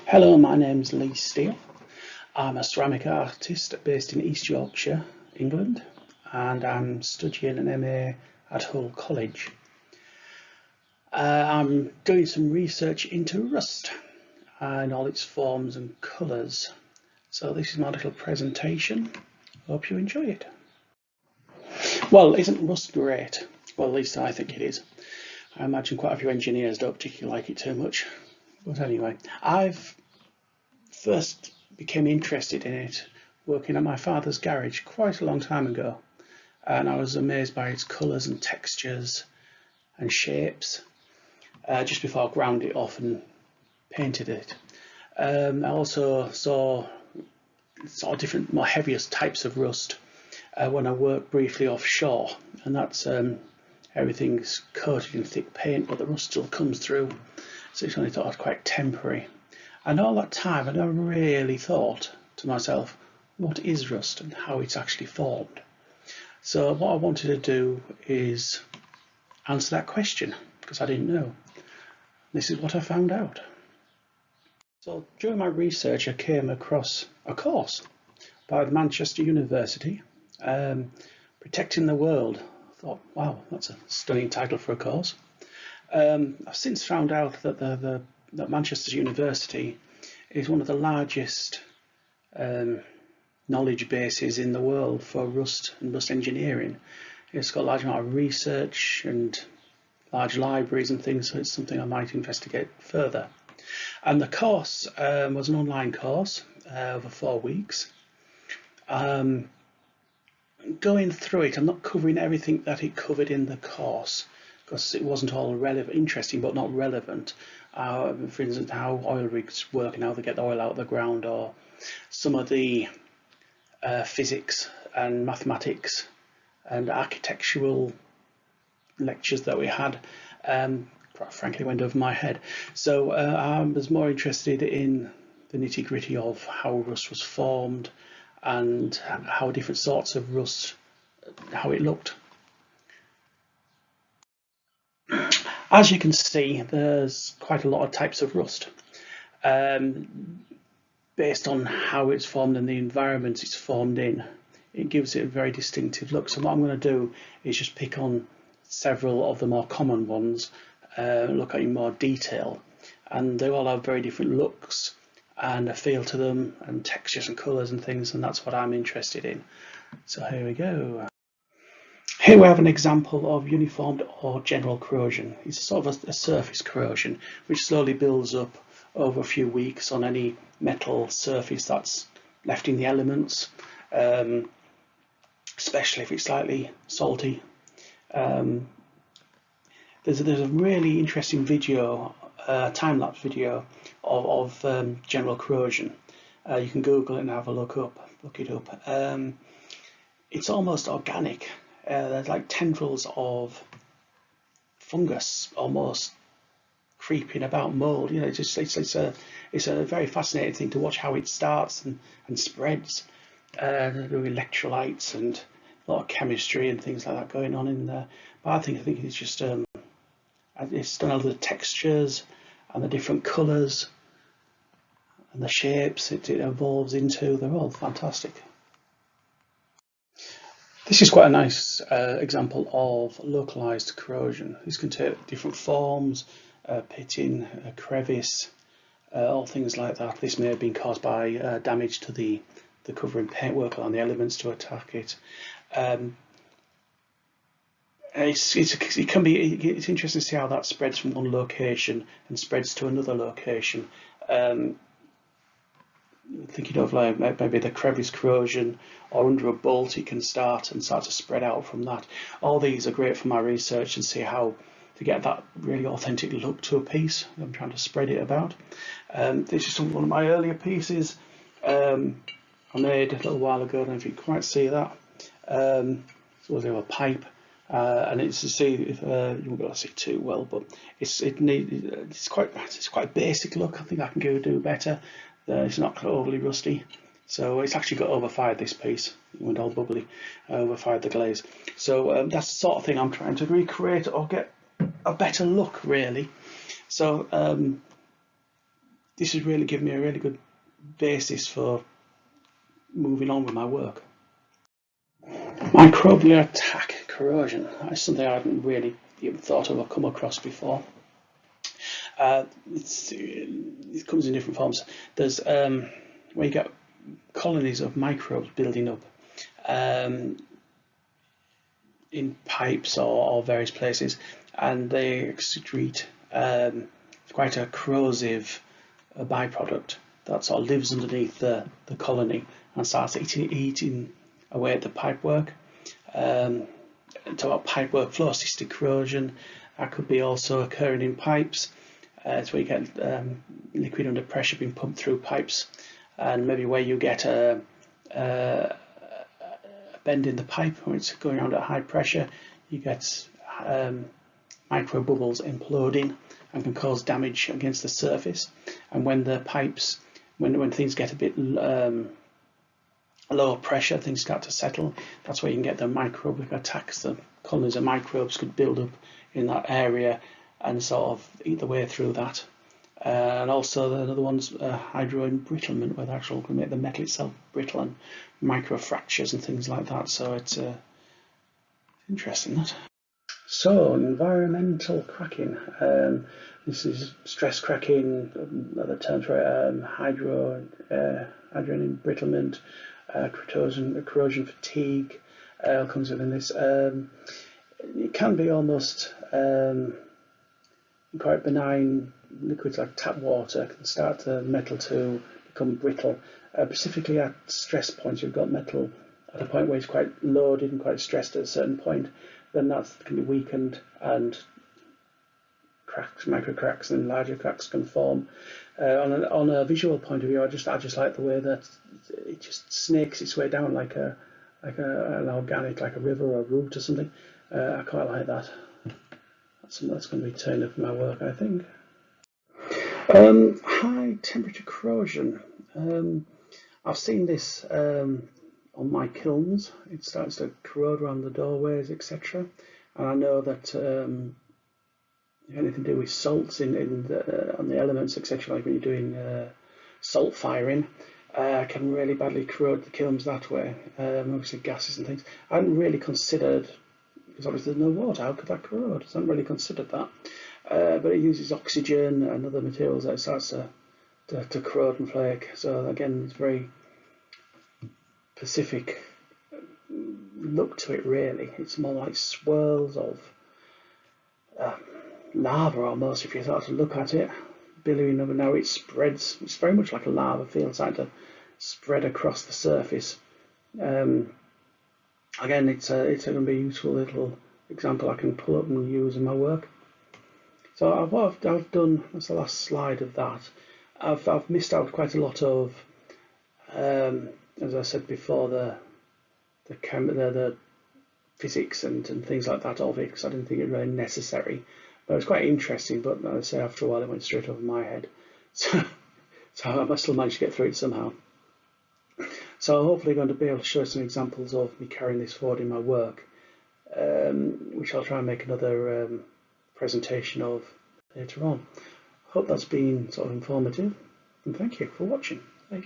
Hello, my name's Lee Steele. I'm a ceramic artist based in East Yorkshire, England, and I'm studying an MA at Hull College. I'm doing some research into rust and all its forms and colours. So this is my little presentation. Hope you enjoy it. Well, isn't rust great? Well, at least I think it is. I imagine quite a few engineers don't particularly like it too much. But anyway, I've first became interested in it working at my father's garage quite a long time ago, and I was amazed by its colours and textures and shapes just before I ground it off and painted it. I also saw sort of different, more heaviest types of rust when I worked briefly offshore, and that's everything's coated in thick paint, but the rust still comes through, so it's only thought it was quite temporary. And all that time I never really thought to myself, what is rust and how it's actually formed? So what I wanted to do is answer that question, because I didn't know. This is what I found out. So during my research I came across a course by the Manchester University, Protecting the World. I thought, wow, that's a stunning title for a course. I've since found out that that Manchester University is one of the largest knowledge bases in the world for rust and rust engineering. It's got a large amount of research and large libraries and things, so it's something I might investigate further. And the course was an online course over 4 weeks. Going through it, I'm not covering everything that it covered in the course, because it wasn't all relevant, interesting but not relevant. For instance, how oil rigs work and how they get the oil out of the ground, or some of the physics and mathematics and architectural lectures that we had, quite frankly went over my head. So I was more interested in the nitty-gritty of how rust was formed and how different sorts of rust, how it looked. As you can see, there's quite a lot of types of rust, based on how it's formed and the environment it's formed in. It gives it a very distinctive look. So what I'm going to do is just pick on several of the more common ones, look at in more detail, and they all have very different looks and a feel to them, and textures and colours and things, and that's what I'm interested in. So here we go. Here we have an example of uniformed or general corrosion. It's sort of a surface corrosion which slowly builds up over a few weeks on any metal surface that's left in the elements, especially if it's slightly salty. There's a really interesting video, time-lapse video of general corrosion. You can Google it and have a look it up. It's almost organic. There's like tendrils of fungus almost creeping about, mold. You know, it's a very fascinating thing to watch how it starts and spreads. Electrolytes and a lot of chemistry and things like that going on in there. But I think it's just it's done all the textures and the different colours and the shapes it evolves into. They're all fantastic. This is quite a nice example of localized corrosion. This can take different forms, pitting, crevice, all things like that. This may have been caused by damage to the covering paintwork on the elements to attack it. It's interesting to see how that spreads from one location and spreads to another location. Thinking of like maybe the crevice corrosion, or under a bolt it can start to spread out from that. All these are great for my research and see how to get that really authentic look to a piece. I'm trying to spread it about. This is one of my earlier pieces I made a little while ago. I don't know if you can quite see that. It's always a pipe, and it's to see if you won't be able to see too well, but it's quite a basic look. I think I can do better. It's not overly rusty, so it's actually got overfired, this piece. It went all bubbly, overfired the glaze. So that's the sort of thing I'm trying to recreate or get a better look, really. So this has really given me a really good basis for moving on with my work. Microbial attack corrosion. That's something I hadn't really even thought of or come across before. It comes in different forms. There's where you get colonies of microbes building up in pipes or various places, and they excrete quite a corrosive byproduct that sort of lives underneath the colony and starts eating away at the pipework. Talk about pipework flow, cystic corrosion. That could be also occurring in pipes. It's where you get liquid under pressure being pumped through pipes, and maybe where you get a bend in the pipe when it's going around at high pressure, you get micro bubbles imploding and can cause damage against the surface. And when the pipes, when things get a bit lower pressure, things start to settle. That's where you can get the microbial attacks. The colonies of microbes could build up in that area and sort of eat the way through that. And also another one's hydro embrittlement, where they actually can make the metal itself brittle, and micro fractures and things like that. So it's interesting, that. So environmental cracking. This is stress cracking, other terms for it, hydro embrittlement, corrosion fatigue comes within this. It can be almost quite benign. Liquids like tap water can start the metal to become brittle. Specifically at stress points, you've got metal at a point where it's quite loaded and quite stressed at a certain point, then that can be weakened and cracks, micro cracks and larger cracks can form. On a visual point of view, I just like the way that it just snakes its way down like an organic, like a river or a root or something. I quite like that. That's something that's going to be turned up in my work, I think. High temperature corrosion. I've seen this on my kilns. It starts to corrode around the doorways, etc. And I know that anything to do with salts on the elements, etc., like when you're doing salt firing, can really badly corrode the kilns that way. Obviously gases and things. I hadn't really considered, because obviously there's no water, how could that corrode? So I haven't really considered that. But it uses oxygen and other materials that it starts to corrode and flake. So again, it's very specific look to it, really. It's more like swirls of lava almost, if you start to look at it, billowing up, and now it spreads. It's very much like a lava field starting to spread across the surface. Again, it's going to be a useful little example I can pull up and use in my work. So what I've done, that's the last slide of that. I've missed out quite a lot of, as I said before, the physics and things like that of it, because I didn't think it was really necessary. But it was quite interesting, but I say after a while it went straight over my head. So I still managed to get through it somehow. So I'm hopefully going to be able to show some examples of me carrying this forward in my work, which I'll try and make another presentation of later on. Hope that's been sort of informative, and thank you for watching. Bye.